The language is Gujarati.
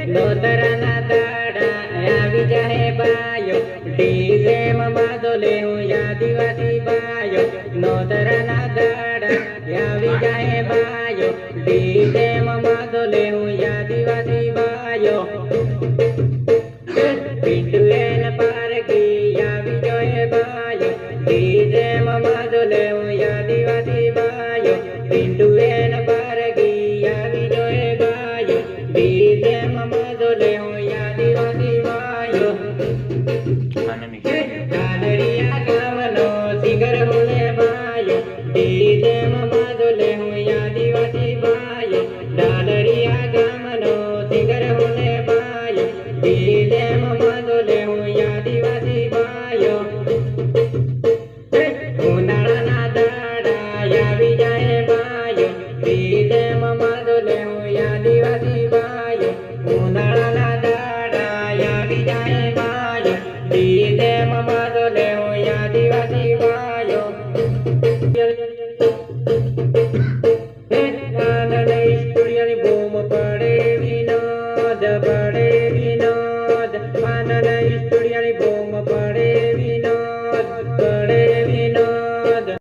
નોતરાના દાડા આવી જાહે બાયો, ડીજે માં દોલે હું આદિવાસી બાયો. નોતરાના દાડા આવી જાહે બાયો, ડીજે માં દોલે હું આદિવાસી બાયો. પિંડુ એન પારકી આવી જોહે બાયો, ડીજે માં દોલે હું આદિવાસી બાયો. પિંડુ એન પારકી આવી જોહે બાયો, ડીજે માં દોલે હું આદિવાસી બાયો. ડાલરિયા ગામનો સિંગર બોલે બાયો, ડીજે માં દોલે હું આદિવાસી બાયો. ડાલરિયા ગામનો સિંગર બોલે બાયો, ડીજે માં દોલે હું આદિવાસી બાયો. ઉનાળાના દાડા આવી જાય બાયો, ડીજે માં દોલે હું આદિવાસી બાયો. ઉનાળાના દાડા આવી જાય બાયો, ડીજે માં